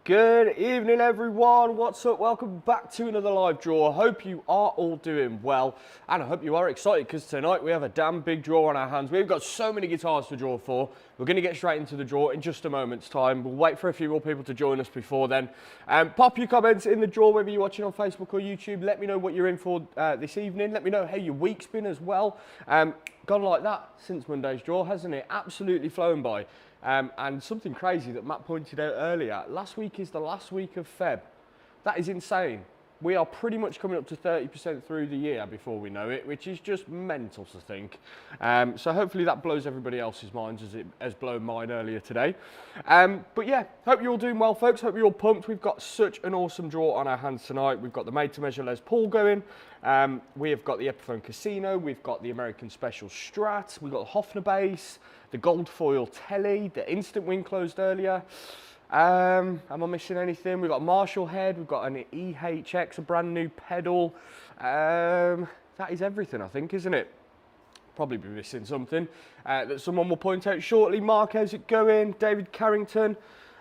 Good evening, everyone. What's up? Welcome back to another live draw. I hope you are all doing well, and I hope you are excited because tonight we have a damn big draw on our hands. We've got so many guitars to draw for. We're going to get straight into the draw in just a moment's time. We'll wait for a few more people to join us before then. Pop your comments in the draw, whether you're watching on Facebook or YouTube. Let me know what you're in for this evening. Let me know how your week's been as well. Gone like that since Monday's draw, hasn't it? Absolutely flown by. And something crazy that Matt pointed out earlier, last week is the last week of Feb. That is insane. We are pretty much coming up to 30% through the year before we know it, which is just mental to think. So hopefully that blows everybody else's minds as it has blown mine earlier today. But yeah, hope you're all doing well, folks. Hope you're all pumped. We've got such an awesome draw on our hands tonight. We've got the Made to Measure Les Paul going. We have got the Epiphone Casino. We've got the American Special Strat. We've got the Hofner bass, the Gold Foil Telly, the Instant Wing closed earlier. Am I missing anything? We've got a Marshall head, we've got an EHX, a brand new pedal. That is everything, I think, isn't it? Probably be missing something that someone will point out shortly. Mark, how's it going? David Carrington,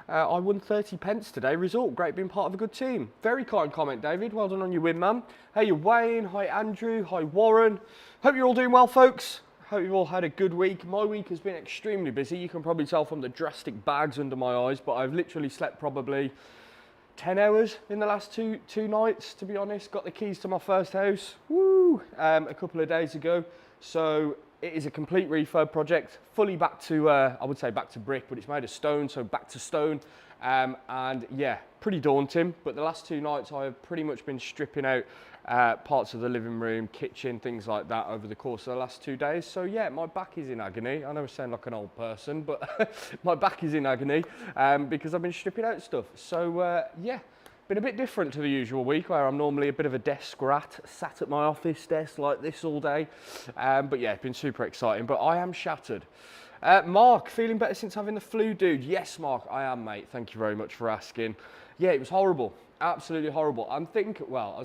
I won 30 pence today. Result, great being part of a good team. Very kind comment, David. Well done on your win, man. Hey, Wayne. Hi, Andrew. Hi, Warren. Hope you're all doing well, folks. Hope you've all had a good week. My week has been extremely busy. You can probably tell from the drastic bags under my eyes, but I've literally slept probably 10 hours in the last two nights, to be honest. Got the keys to my first house, woo, a couple of days ago. So it is a complete refurb project, fully back to, I would say back to brick, but it's made of stone, so back to stone. And yeah, pretty daunting, but the last 2 nights I have pretty much been stripping out parts of the living room, kitchen, things like that over the course of the last 2 days. So yeah, my back is in agony. I know I sound like an old person, but my back is in agony because I've been stripping out stuff. So yeah, been a bit different to the usual week where I'm normally a bit of a desk rat, sat at my office desk like this all day. But yeah, it's been super exciting, but I am shattered. Mark, feeling better since having the flu, dude? Yes, Mark, I am, mate. Thank you very much for asking. Yeah, it was horrible. Absolutely horrible. I was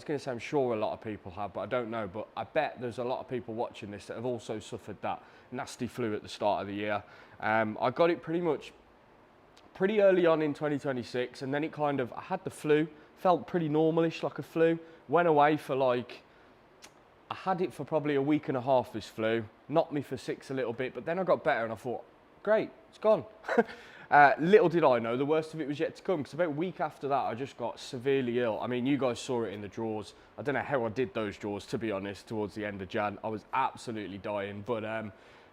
going to say I'm sure a lot of people have, but I don't know. But I bet there's a lot of people watching this that have also suffered that nasty flu at the start of the year. I got it pretty early on in 2026, and then I had the flu, felt pretty normalish like a flu, went away for I had it for probably a week and a half, this flu, knocked me for 6 a little bit, but then I got better and I thought, great, it's gone. Little did I know, the worst of it was yet to come, because about a week after that, I just got severely ill. I mean, you guys saw it in the draws. I don't know how I did those draws, to be honest, towards the end of Jan. I was absolutely dying, but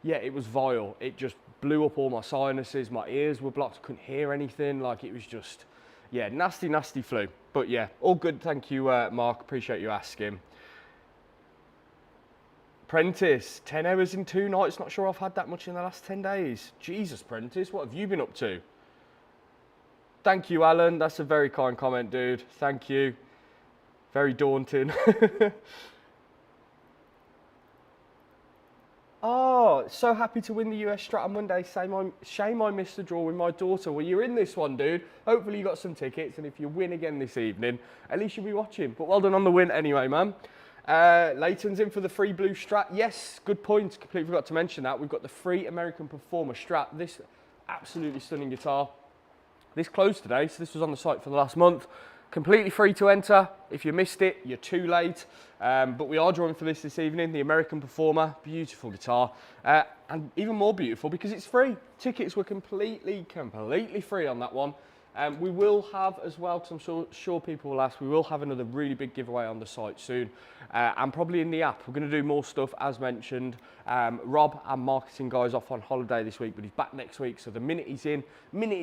yeah, it was vile. It just blew up all my sinuses, my ears were blocked, I couldn't hear anything, like it was just, yeah, nasty, nasty flu. But yeah, all good, thank you, Mark, appreciate you asking. Prentice, 10 hours in 2 nights. Not sure I've had that much in the last 10 days. Jesus, Prentice, what have you been up to? Thank you, Alan. That's a very kind comment, dude. Thank you. Very daunting. Oh, so happy to win the US Strat on Monday. Shame I missed the draw with my daughter. Well, you're in this one, dude. Hopefully you got some tickets, and if you win again this evening, at least you'll be watching. But well done on the win anyway, man. Leighton's in for the free blue Strat. Yes, good point. Completely forgot to mention that. We've got the free American Performer Strat. This absolutely stunning guitar. This closed today, so this was on the site for the last month. Completely free to enter. If you missed it, you're too late. But we are drawing for this evening, the American Performer. Beautiful guitar. And even more beautiful because it's free. Tickets were completely free on that one. We will have as well, because I'm sure people will ask, we will have another really big giveaway on the site soon, and probably in the app. We're going to do more stuff, as mentioned. Rob, our marketing guy's off on holiday this week, but he's back next week. So the minute he's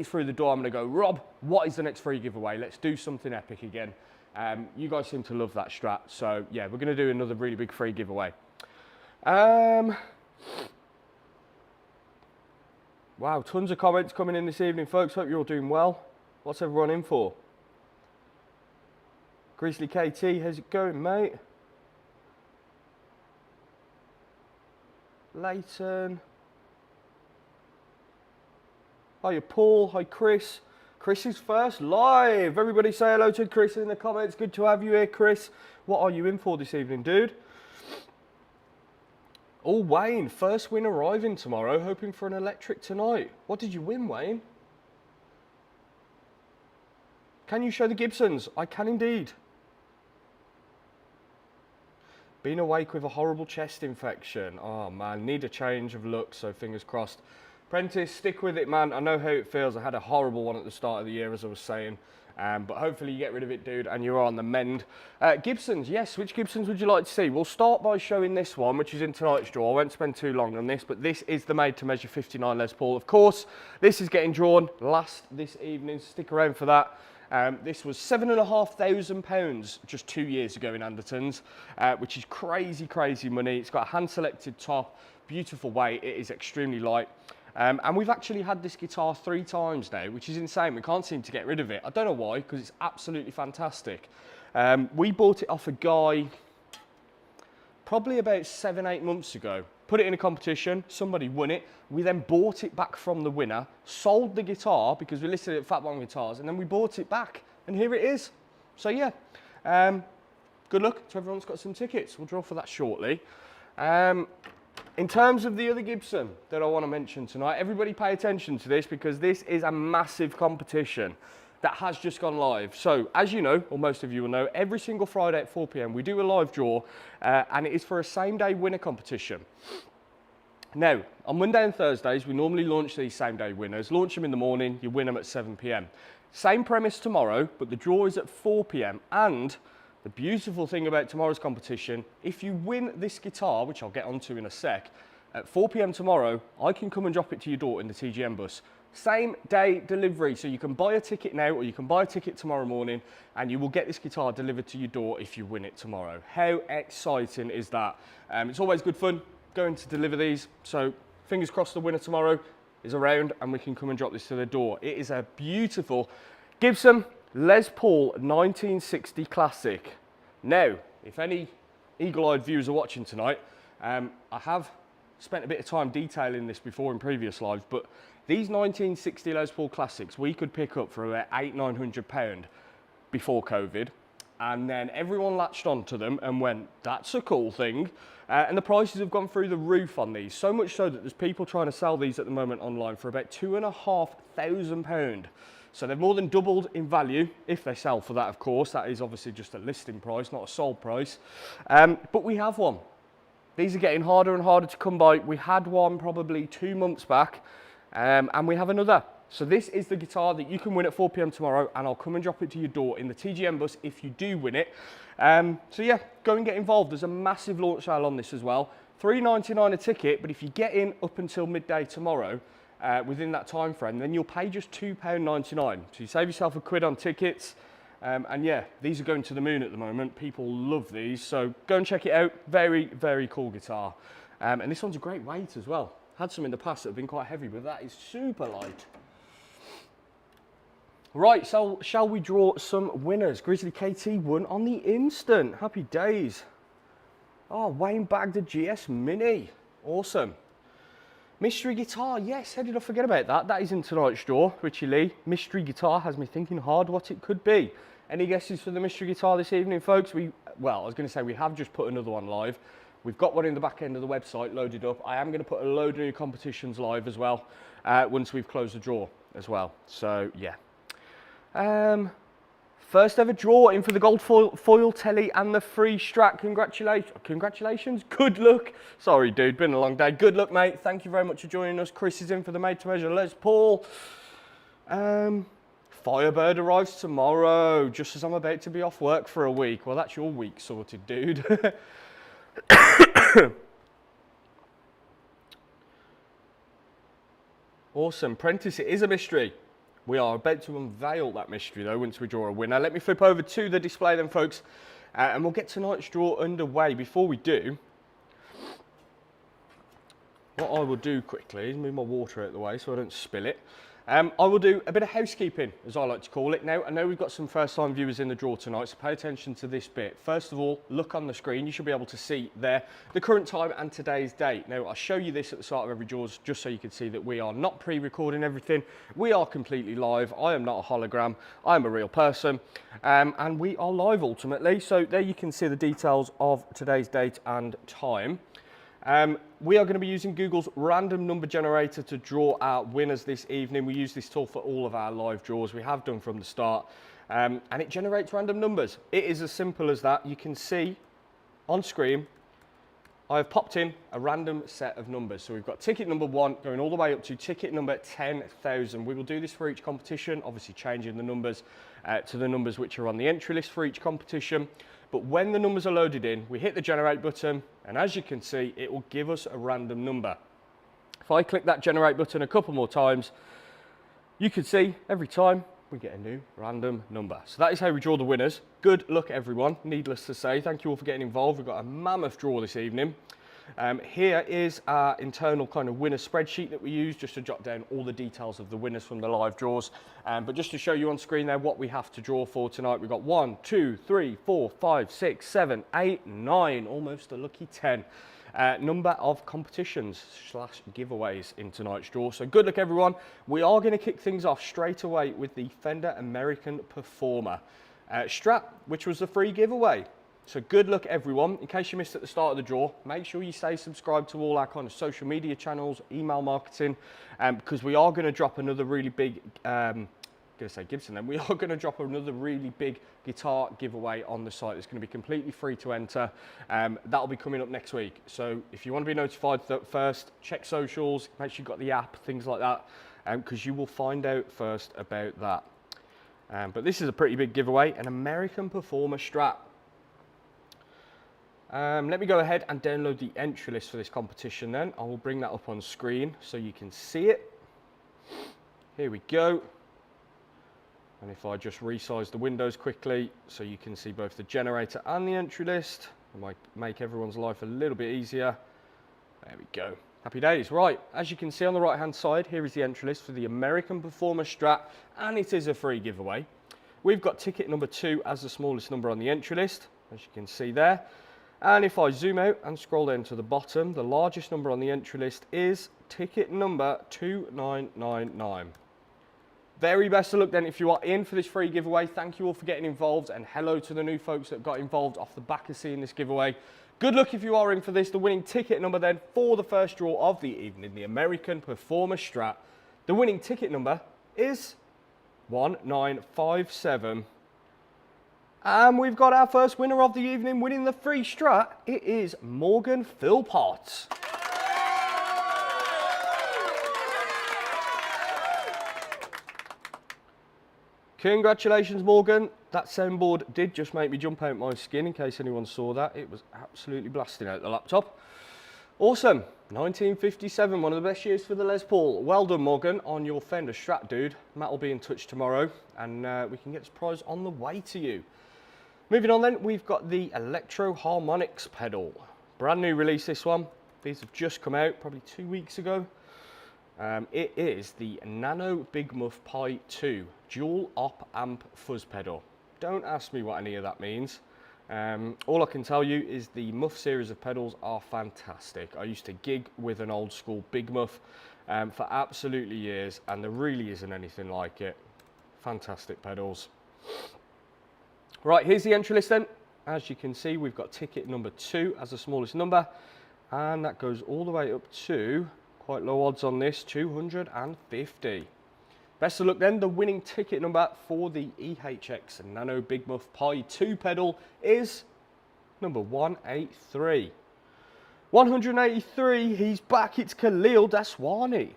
through the door, I'm going to go, Rob, what is the next free giveaway? Let's do something epic again. You guys seem to love that Strat. So yeah, we're going to do another really big free giveaway. Wow, tons of comments coming in this evening, folks. Hope you're all doing well. What's everyone in for? Grizzly KT, how's it going, mate? Leighton. Hiya, Paul. Hi, Chris. Chris is first live. Everybody say hello to Chris in the comments. Good to have you here, Chris. What are you in for this evening, dude? Oh, Wayne, first win arriving tomorrow, hoping for an electric tonight. What did you win, Wayne? Can you show the Gibsons? I can indeed. Been awake with a horrible chest infection. Oh man, need a change of look, so fingers crossed. Prentice, stick with it, man. I know how it feels. I had a horrible one at the start of the year, as I was saying. But hopefully you get rid of it, dude, and you're on the mend. Gibsons, yes, which Gibsons would you like to see? We'll start by showing this one, which is in tonight's draw. I won't spend too long on this, but this is the made to measure 59 Les Paul. Of course, this is getting drawn last this evening. Stick around for that. This was £7,500 just 2 years ago in Anderton's, which is crazy, crazy money. It's got a hand-selected top, beautiful weight. It is extremely light. And we've actually had this guitar 3 times now, which is insane. We can't seem to get rid of it. I don't know why, because it's absolutely fantastic. We bought it off a guy probably about 7-8 months ago. Put it in a competition, somebody won it. We then bought it back from the winner, sold the guitar because we listed it at Fat Bomb Guitars, and then we bought it back, and here it is. So yeah, good luck to everyone that's got some tickets. We'll draw for that shortly. In terms of the other Gibson that I want to mention tonight, everybody pay attention to this because this is a massive competition that has just gone live. So, as you know, or most of you will know, every single Friday at 4 p.m. we do a live draw, and it is for a same-day winner competition. Now, on Monday and Thursdays, we normally launch these same-day winners. Launch them in the morning, you win them at 7 p.m. Same premise tomorrow, but the draw is at 4 p.m. And the beautiful thing about tomorrow's competition, if you win this guitar, which I'll get onto in a sec, at 4 p.m. tomorrow, I can come and drop it to your door in the TGM bus. Same day delivery, so you can buy a ticket now or you can buy a ticket tomorrow morning and you will get this guitar delivered to your door if you win it tomorrow. How exciting is that? It's always good fun going to deliver these, so fingers crossed the winner tomorrow is around and we can come and drop this to their door. It is a beautiful Gibson Les Paul 1960 Classic. Now, if any eagle-eyed viewers are watching tonight, I have spent a bit of time detailing this before in previous lives, but these 1960 Les Paul Classics we could pick up for about £800–900 before COVID, and then everyone latched onto them and went, that's a cool thing, and the prices have gone through the roof on these, so much so that there's people trying to sell these at the moment online for about £2,500. So they've more than doubled in value, if they sell for that, of course. That is obviously just a listing price, not a sold price. But we have one. These are getting harder and harder to come by. We had one probably 2 months back, and we have another. So this is the guitar that you can win at 4 p.m. tomorrow, and I'll come and drop it to your door in the TGM bus if you do win it. So yeah, go and get involved. There's a massive launch sale on this as well. £3.99 a ticket, but if you get in up until midday tomorrow, within that time frame, then you'll pay just £2.99. So you save yourself £1 on tickets. And yeah, these are going to the moon at the moment. People love these, so go and check it out. Very, very cool guitar. And this one's a great weight as well. Had some in the past that have been quite heavy, but that is super light. Right, so shall we draw some winners? Grizzly KT won on the instant. Happy days. Oh, Wayne bagged a GS Mini. Awesome. Mystery guitar, yes, how did I forget about that? That is in tonight's draw, Richie Lee. Mystery guitar has me thinking hard what it could be. Any guesses for the mystery guitar this evening, folks? Well, I was going to say we have just put another one live. We've got one in the back end of the website loaded up. I am going to put a load of new competitions live as well, once we've closed the draw as well. So, yeah. First ever draw in for the gold foil telly and the free Strat. Congratulations. Good luck. Sorry, dude, been a long day. Good luck, mate. Thank you very much for joining us. Chris is in for the made to measure Les Paul. Firebird arrives tomorrow, just as I'm about to be off work for a week. Well, that's your week sorted, dude. Awesome. Prentice, it is a mystery. We are about to unveil that mystery though once we draw a winner. Let me flip over to the display then, folks, and we'll get tonight's draw underway. Before we do, what I will do quickly is move my water out of the way so I don't spill it. I will do a bit of housekeeping, as I like to call it. Now, I know we've got some first-time viewers in the draw tonight, so pay attention to this bit. First of all, look on the screen. You should be able to see there the current time and today's date. Now, I'll show you this at the start of every draw just so you can see that we are not pre-recording everything. We are completely live. I am not a hologram. I am a real person, and we are live ultimately. So there you can see the details of today's date and time. We are going to be using Google's random number generator to draw our winners this evening. We use this tool for all of our live draws. We have done from the start. And it generates random numbers. It is as simple as that. You can see on screen, I have popped in a random set of numbers. So we've got ticket number 1 going all the way up to ticket number 10,000. We will do this for each competition, obviously changing the numbers to the numbers which are on the entry list for each competition. But when the numbers are loaded in, we hit the generate button, and as you can see, it will give us a random number. If I click that generate button a couple more times, you can see every time we get a new random number. So that is how we draw the winners. Good luck, everyone. Needless to say, thank you all for getting involved. We've got a mammoth draw this evening. Here is our internal kind of winner spreadsheet that we use just to jot down all the details of the winners from the live draws. But just to show you on screen there what we have to draw for tonight, we've got 1, 2, 3, 4, 5, 6, 7, 8, 9, almost a lucky 10. Number of competitions / giveaways in tonight's draw. So good luck, everyone. We are going to kick things off straight away with the Fender American Performer Strat, which was the free giveaway. So good luck, everyone. In case you missed at the start of the draw, make sure you stay subscribed to all our kind of social media channels, email marketing, because we are going to drop another really big Gibson then. We are going to drop another really big guitar giveaway on the site. It's going to be completely free to enter. That'll be coming up next week. So if you want to be notified first, check socials, make sure you've got the app, things like that, because you will find out first about that. But this is a pretty big giveaway, an American Performer Strat. Let me go ahead and download the entry list for this competition then. I will bring that up on screen so you can see it. Here we go. And if I just resize the windows quickly so you can see both the generator and the entry list, it might make everyone's life a little bit easier. There we go. Happy days. Right, as you can see on the right hand side, here is the entry list for the American Performer Strat, and it is a free giveaway. We've got ticket number 2 as the smallest number on the entry list, as you can see there. And if I zoom out and scroll down to the bottom, the largest number on the entry list is ticket number 2999. Very best of luck then if you are in for this free giveaway. Thank you all for getting involved, and hello to the new folks that got involved off the back of seeing this giveaway. Good luck if you are in for this. The winning ticket number then for the first draw of the evening, the American Performer Strat. The winning ticket number is 1957. And we've got our first winner of the evening winning the free Strat. It is Morgan Philpott. Congratulations, Morgan. That soundboard did just make me jump out my skin, in case anyone saw that. It was absolutely blasting out the laptop. Awesome. 1957, one of the best years for the Les Paul. Well done, Morgan, on your Fender Strat, dude. Matt will be in touch tomorrow, and we can get this prize on the way to you. Moving on then, we've got the Electro Harmonix pedal. Brand new release, this one. These have just come out, probably 2 weeks ago. It is the Nano Big Muff Pi 2 dual op amp fuzz pedal. Don't ask me what any of that means. All I can tell you is the Muff series of pedals are fantastic. I used to gig with an old school Big Muff for absolutely years, and there really isn't anything like it. Fantastic pedals. Right, here's the entry list then. As you can see, we've got ticket number 2 as the smallest number, and that goes all the way up to, quite low odds on this, 250. Best of luck then. The winning ticket number for the EHX Nano Big Muff Pi 2 pedal is number 183. 183, he's back. It's Khalil Daswani.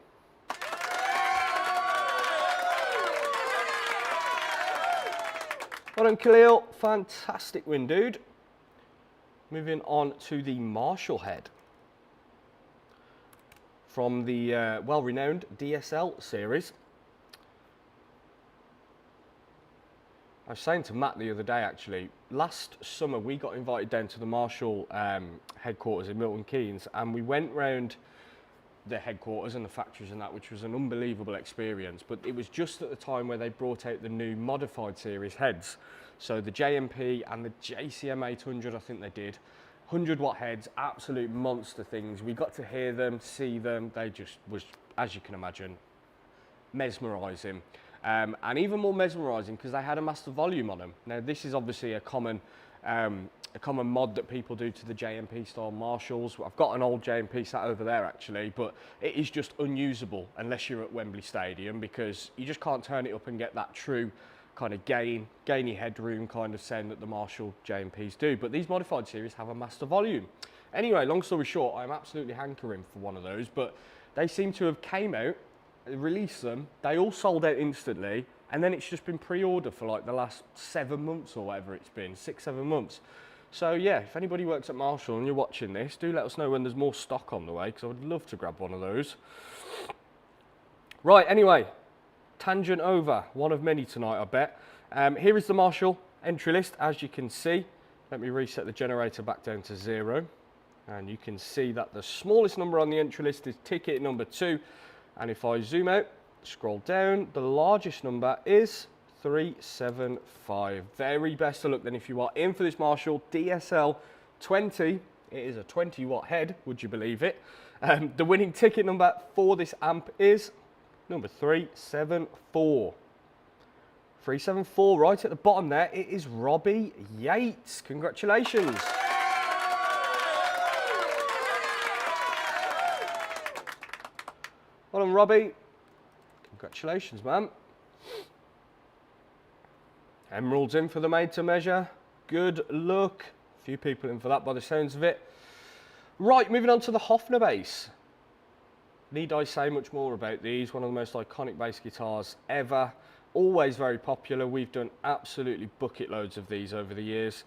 Well done, Khalil. Fantastic win, dude. Moving on to the Marshall head from the well-renowned DSL series. I was saying to Matt the other day, actually, last summer we got invited down to the Marshall headquarters in Milton Keynes, and we went round the headquarters and the factories and that, which was an unbelievable experience. But it was just at the time where they brought out the new modified series heads. So the JMP and the JCM 800, I think they did. 100-watt heads, absolute monster things. We got to hear them, see them. They just was, as you can imagine, mesmerising. And even more mesmerising because they had a master volume on them. Now, this is obviously a common a common mod that people do to the JMP style Marshalls. I've got an old JMP sat over there actually, but it is just unusable unless you're at Wembley Stadium, because you just can't turn it up and get that true kind of gainy headroom kind of sound that the Marshall JMPs do. But these modified series have a master volume. Anyway, long story short, I'm absolutely hankering for one of those, but they seem to have came out, released them, they all sold out instantly, and then it's just been pre-order for like the last 7 months or whatever it's been, 6-7 months. So yeah, if anybody works at Marshall and you're watching this, do let us know when there's more stock on the way, because I would love to grab one of those. Right, anyway, tangent over, one of many tonight, I bet. Here is the Marshall entry list, as you can see. Let me reset the generator back down to 0. And you can see that the smallest number on the entry list is ticket number 2. And if I zoom out, scroll down, the largest number is 375. Very best of luck then if you are in for this Marshall DSL 20. It is a 20-watt head, would you believe it? The winning ticket number for this amp is number 374. 374, right at the bottom there, it is Robbie Yates. Congratulations. Well done, Robbie. Congratulations, man. Emeralds in for the made to measure. Good luck. A few people in for that by the sounds of it. Right, moving on to the Hofner bass. Need I say much more about these? One of the most iconic bass guitars ever. Always very popular. We've done absolutely bucket loads of these over the years.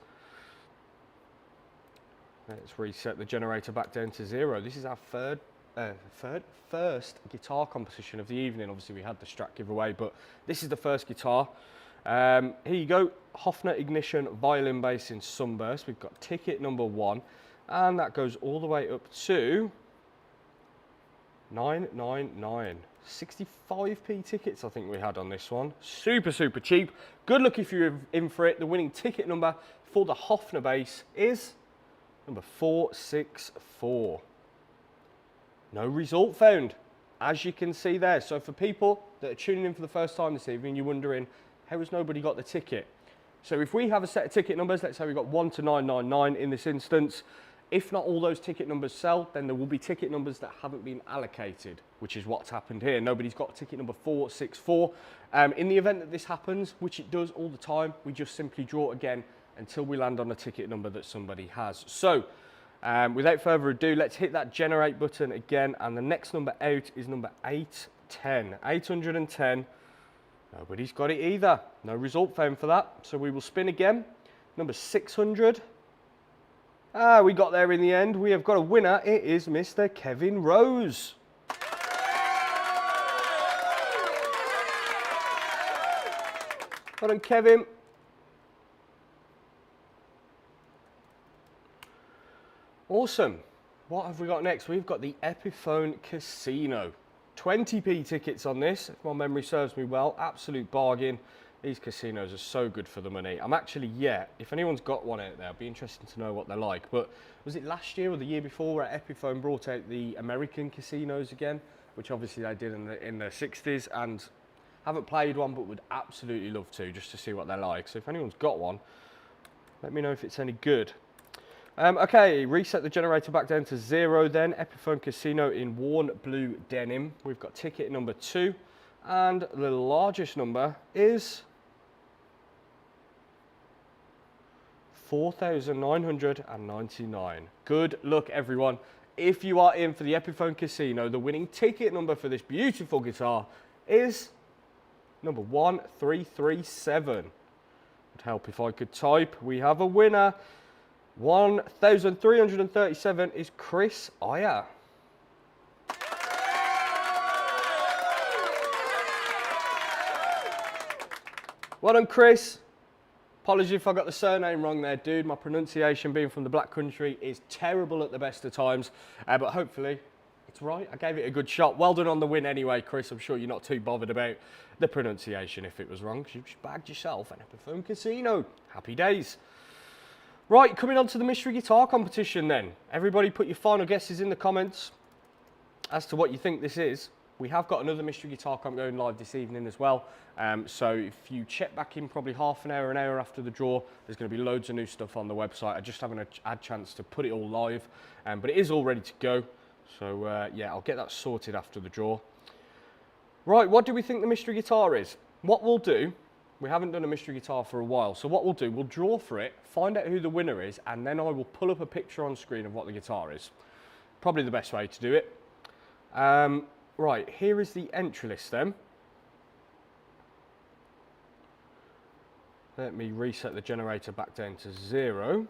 Let's reset the generator back down to 0. This is our first guitar composition of the evening. Obviously we had the Strat giveaway, but this is the first guitar. Here you go, Hofner Ignition violin bass in Sunburst. We've got ticket number 1, and that goes all the way up to 999. 65p tickets I think we had on this one. Super cheap. Good luck if you're in for it. The winning ticket number for the Hofner bass is number 464. No result found, as you can see there. So for people that are tuning in for the first time this evening, you're wondering, how has nobody got the ticket? So if we have a set of ticket numbers, let's say we've got 1 to 999 in this instance, if not all those ticket numbers sell, then there will be ticket numbers that haven't been allocated, which is what's happened here. Nobody's got ticket number 464. In the event that this happens, which it does all the time, we just simply draw again until we land on a ticket number that somebody has. So without further ado, let's hit that generate button again, and the next number out is number 810. 810. Nobody's got it either. No result found for that. So we will spin again. Number 600. We got there in the end. We have got a winner. It is Mr. Kevin Rose. Well done, Kevin. Awesome. What have we got next? We've got the Epiphone Casino. 20p tickets on this, if my memory serves me well. Absolute bargain. These casinos are so good for the money. I'm actually, if anyone's got one out there, I'd be interested to know what they're like. But was it last year or the year before where Epiphone brought out the American casinos again, which obviously they did in the 60s, and haven't played one but would absolutely love to, just to see what they're like. So if anyone's got one, let me know if it's any good. Okay, reset the generator back down to 0 then. Epiphone Casino in worn blue denim. We've got ticket number 2, and the largest number is 4,999. Good luck, everyone. If you are in for the Epiphone Casino, the winning ticket number for this beautiful guitar is number 1337. Would help if I could type. We have a winner. 1,337 is Chris Iyer. Well done, Chris. Apologies if I got the surname wrong there, dude. My pronunciation, being from the Black Country, is terrible at the best of times, but hopefully it's right. I gave it a good shot. Well done on the win anyway, Chris. I'm sure you're not too bothered about the pronunciation if it was wrong, because you just bagged yourself an Epiphone Casino. Happy days. Right, coming on to the mystery guitar competition then. Everybody put your final guesses in the comments as to what you think this is. We have got another mystery guitar comp going live this evening as well. So if you check back in probably half an hour after the draw, there's going to be loads of new stuff on the website. I just haven't had a chance to put it all live, but it is all ready to go. So yeah, I'll get that sorted after the draw. Right, what do we think the mystery guitar is? What we'll do, we haven't done a mystery guitar for a while, so what we'll do, we'll draw for it, find out who the winner is, and then I will pull up a picture on screen of what the guitar is. Probably the best way to do it. Right, here is the entry list then. Let me reset the generator back down to 0.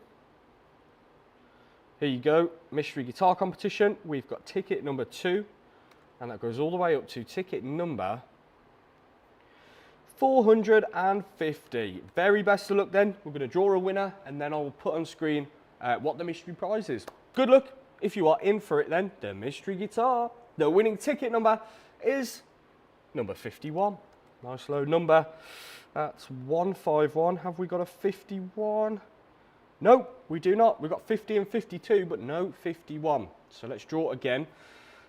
Here you go, mystery guitar competition. We've got ticket number 2, and that goes all the way up to ticket number 450. Very best of luck then. We're going to draw a winner, and then I'll put on screen what the mystery prize is. Good luck. If you are in for it then, the mystery guitar. The winning ticket number is number 51. Nice low number. That's 151. Have we got a 51? No, we do not. We've got 50 and 52, but no 51. So let's draw again.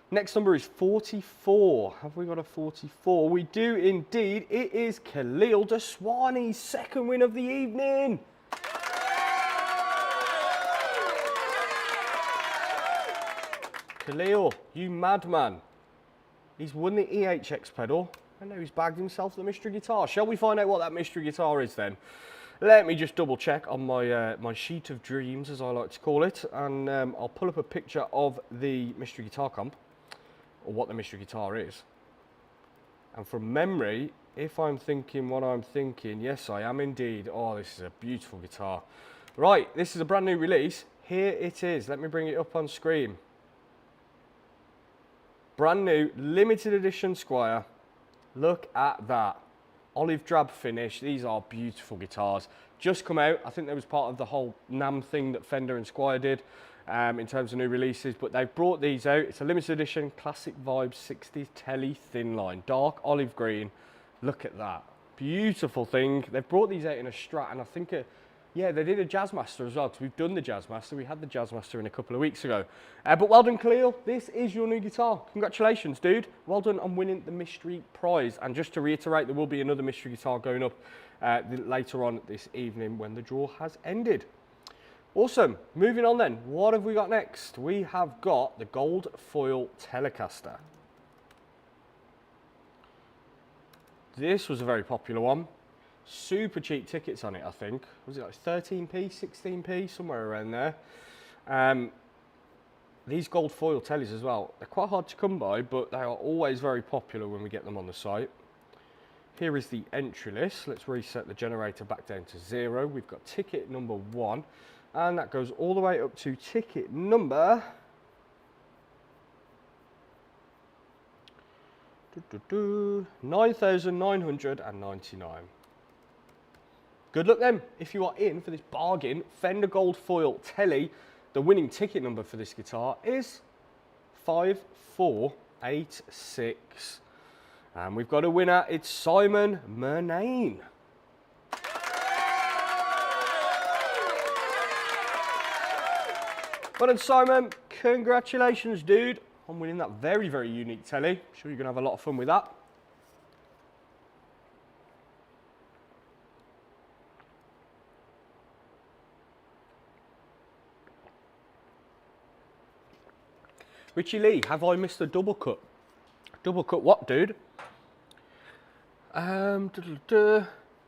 Next number is 44. Have we got a 44? We do indeed. It is Khalil Daswani's second win of the evening. Khalil, you madman. He's won the EHX pedal, and now he's bagged himself the mystery guitar. Shall we find out what that mystery guitar is then? Let me just double check on my my sheet of dreams, as I like to call it, and I'll pull up a picture of the mystery guitar comp, or what the mystery guitar is. And from memory, if I'm thinking what I'm thinking, yes, I am indeed. Oh, this is a beautiful guitar. Right, this is a brand new release. Here it is. Let me bring it up on screen. Brand new, limited edition Squier. Look at that. Olive drab finish. These are beautiful guitars. Just come out. I think that was part of the whole NAMM thing that Fender and Squier did in terms of new releases. But they've brought these out. It's a limited edition Classic Vibes 60 Tele Thin Line. Dark olive green. Look at that. Beautiful thing. They've brought these out in a Strat, and I think yeah, they did a Jazzmaster as well, because we've done the Jazzmaster. We had the Jazzmaster in a couple of weeks ago. But well done, Khalil. This is your new guitar. Congratulations, dude. Well done on winning the mystery prize. And just to reiterate, there will be another mystery guitar going up later on this evening when the draw has ended. Awesome. Moving on then. What have we got next? We have got the Gold Foil Telecaster. This was a very popular one. Super cheap tickets on it, I think. Was it like 13p, 16p, somewhere around there. These gold foil tellies as well, they're quite hard to come by, but they are always very popular when we get them on the site. Here is the entry list. Let's reset the generator back down to 0. We've got ticket number 1, and that goes all the way up to ticket number 9,999. Good luck then, if you are in for this bargain Fender Gold Foil Telly. The winning ticket number for this guitar is 5486. And we've got a winner, it's Simon Murnane. Well done, Simon. Congratulations, dude, on winning that very, very unique telly. I'm sure you're going to have a lot of fun with that. Richie Lee, have I missed a double cut? Double cut what, dude?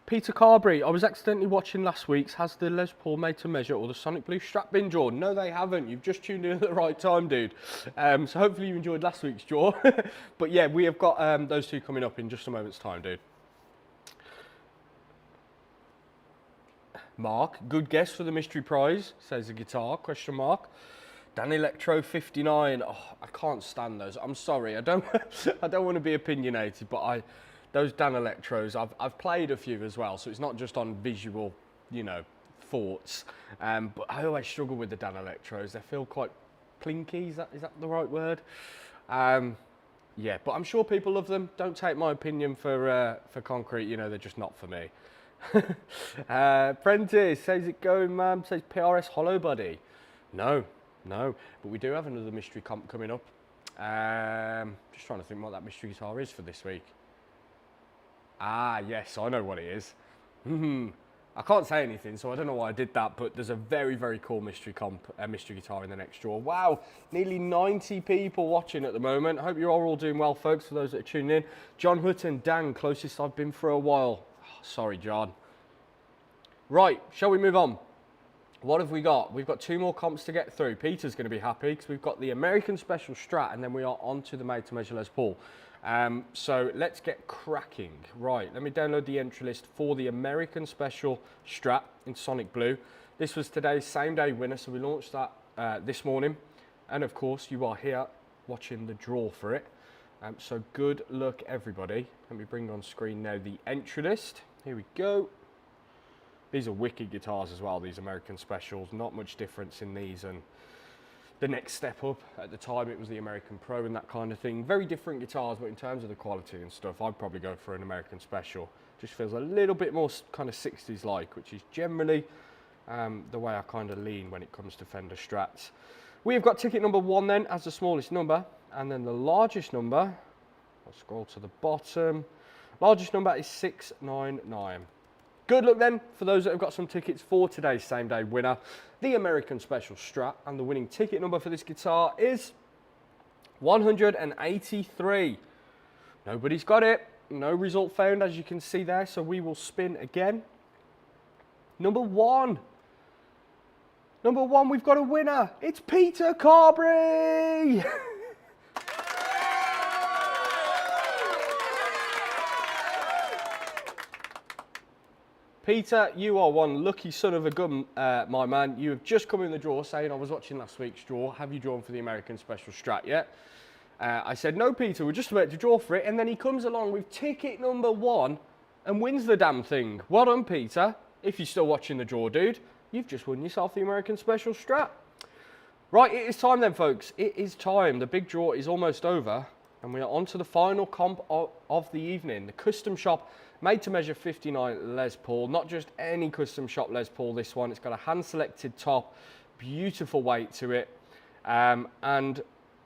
Peter Carberry, I was accidentally watching last week's Has the Les Paul Made to Measure or the Sonic Blue Strap been drawn? No, they haven't. You've just tuned in at the right time, dude. So hopefully you enjoyed last week's draw. But yeah, we have got those two coming up in just a moment's time, dude. Mark, good guess for the mystery prize, says the guitar, question mark. Danelectro 59. Oh, I can't stand those. I'm sorry. I don't want to be opinionated, but those Danelectros, I've played a few as well, so it's not just on visual, you know, thoughts. But I always struggle with the Danelectros. They feel quite plinky. Is that the right word? Yeah, but I'm sure people love them. Don't take my opinion for concrete. You know, they're just not for me. Prentice says it going, man. Says PRS Hollow Buddy. No, but we do have another mystery comp coming up Just trying to think what that mystery guitar is for this week. Ah, yes, I know what it is. I can't say anything, so I don't know why I did that, but there's a very, very cool mystery guitar in the next draw. Wow, nearly 90 people watching at the moment. Hope you're all doing well, folks, for those that are tuning in. John Hutton, Dan, closest I've been for a while. Oh, sorry, John. Right, shall we move on? What have we got? We've got 2 more comps to get through. Peter's going to be happy because we've got the American Special Strat and then we are on to the Made to Measure Les Paul. So let's get cracking. Right, let me download the entry list for the American Special Strat in Sonic Blue. This was today's same day winner, so we launched that this morning. And of course, you are here watching the draw for it. So good luck, everybody. Let me bring on screen now the entry list. Here we go. These are wicked guitars as well, these American Specials. Not much difference in these and the next step up. At the time, it was the American Pro and that kind of thing. Very different guitars, but in terms of the quality and stuff, I'd probably go for an American Special. Just feels a little bit more kind of 60s-like, which is generally the way I kind of lean when it comes to Fender Strats. We've got ticket number 1 then as the smallest number, and then the largest number, I'll scroll to the bottom, largest number is 699. Good luck then for those that have got some tickets for today's same day winner, the American Special Strat, and the winning ticket number for this guitar is 183. Nobody's got it. No result found, as you can see there, so we will spin again. Number 1. Number 1, we've got a winner. It's Peter Carberry. Peter, you are one lucky son of a gun, my man. You have just come in the draw saying, I was watching last week's draw. Have you drawn for the American Special Strat yet? I said, no, Peter, we're just about to draw for it. And then he comes along with ticket number 1 and wins the damn thing. Well done, Peter. If you're still watching the draw, dude, you've just won yourself the American Special Strat. Right, it is time then, folks. It is time. The big draw is almost over. And we are on to the final comp of the evening. The Custom Shop Made to Measure 59 Les Paul. Not just any Custom Shop Les Paul, this one. It's got a hand-selected top, beautiful weight to it. And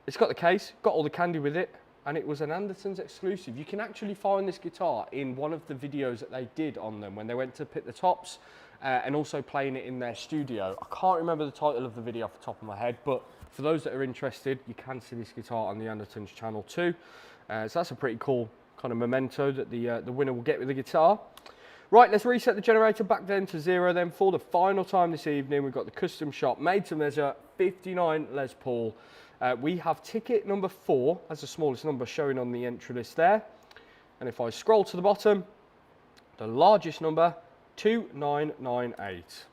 it's got the case, got all the candy with it. And it was an Andertons exclusive. You can actually find this guitar in one of the videos that they did on them when they went to pick the tops and also playing it in their studio. I can't remember the title of the video off the top of my head, but for those that are interested, you can see this guitar on the Andertons channel too. So that's a pretty cool kind of memento that the winner will get with the guitar. Right, let's reset the generator back then to 0 then. For the final time this evening, we've got the Custom Shop Made to Measure 59 Les Paul. We have ticket number 4 as the smallest number showing on the entry list there. And if I scroll to the bottom, the largest number, 2998.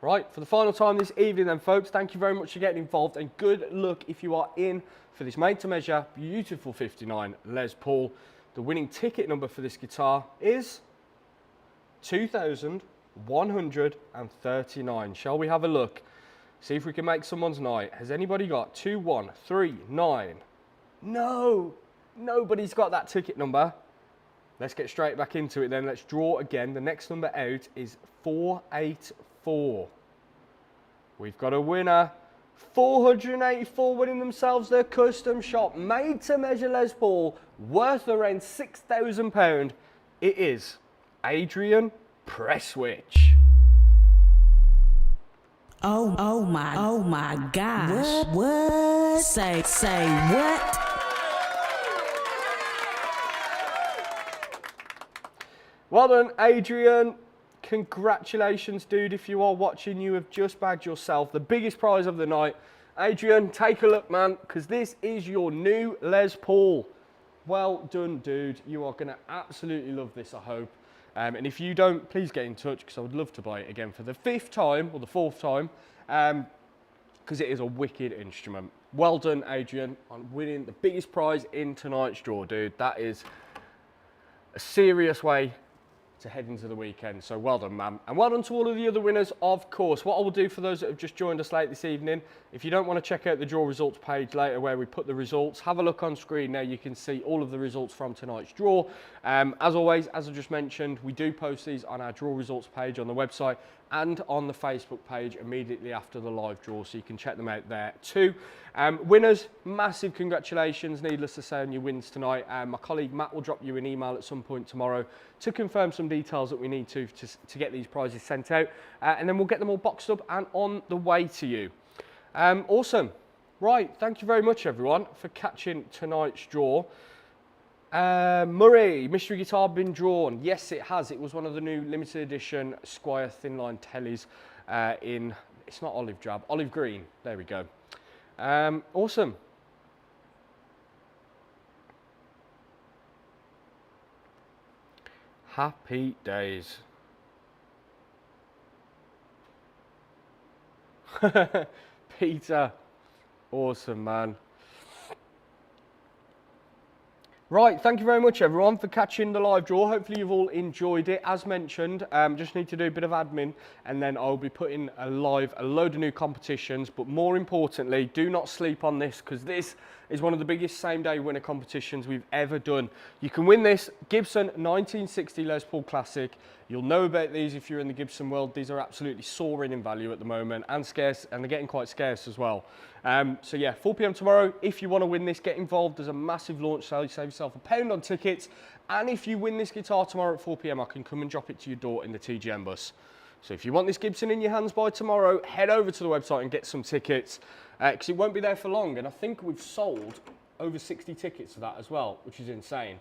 Right, for the final time this evening then, folks, thank you very much for getting involved and good luck if you are in for this Made to Measure beautiful 59 Les Paul. The winning ticket number for this guitar is 2,139. Shall we have a look? See if we can make someone's night. Has anybody got 2139? No, nobody's got that ticket number. Let's get straight back into it then. Let's draw again. The next number out is 484. We've got a winner. 484 winning themselves their Custom Shop Made to Measure Les Paul, worth around £6,000. It is Adrian Presswich. Oh my gosh. What? Say what? Well done, Adrian. Congratulations, dude. If you are watching, you have just bagged yourself the biggest prize of the night. Adrian, take a look, man, because this is your new Les Paul. Well done, dude. You are going to absolutely love this, I hope. And if you don't, please get in touch, because I would love to buy it again for the 5th time, or the 4th time, because it is a wicked instrument. Well done, Adrian, on winning the biggest prize in tonight's draw, dude. That is a serious way to head into the weekend. So well done, man. And well done to all of the other winners, of course. What I will do for those that have just joined us late this evening, if you don't want to check out the draw results page later where we put the results, have a look on screen now. You can see all of the results from tonight's draw. As always, as I just mentioned, we do post these on our draw results page on the website and on the Facebook page immediately after the live draw, so you can check them out there too. Winners, massive congratulations, needless to say, on your wins tonight. My colleague Matt will drop you an email at some point tomorrow to confirm some details that we need to get these prizes sent out, and then we'll get them all boxed up and on the way to you. Awesome. Right, thank you very much, everyone, for catching tonight's draw. Murray, mystery guitar been drawn. Yes, it has. It was one of the new limited edition Squire Thinline Tellys in, it's not olive drab, olive green. There we go. Awesome. Happy days. Peter, awesome, man. Right, thank you very much, everyone, for catching the live draw. Hopefully you've all enjoyed it. As mentioned, just need to do a bit of admin, and then I'll be putting a load of new competitions. But more importantly, do not sleep on this, because this is one of the biggest same-day winner competitions we've ever done. You can win this Gibson 1960 Les Paul Classic. You'll know about these if you're in the Gibson world. These are absolutely soaring in value at the moment, and scarce, and they're getting quite scarce as well. So yeah, 4 p.m. tomorrow. If you want to win this, get involved. There's a massive launch sale. You save yourself £1 on tickets. And if you win this guitar tomorrow at 4 p.m, I can come and drop it to your door in the TGM bus. So if you want this Gibson in your hands by tomorrow, head over to the website and get some tickets, because it won't be there for long. And I think we've sold over 60 tickets for that as well, which is insane.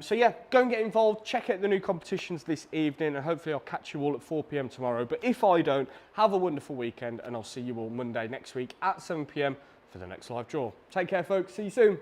So yeah, go and get involved, check out the new competitions this evening, and hopefully I'll catch you all at 4 p.m. tomorrow. But if I don't, have a wonderful weekend, and I'll see you all Monday next week at 7 p.m. for the next live draw. Take care, folks. See you soon.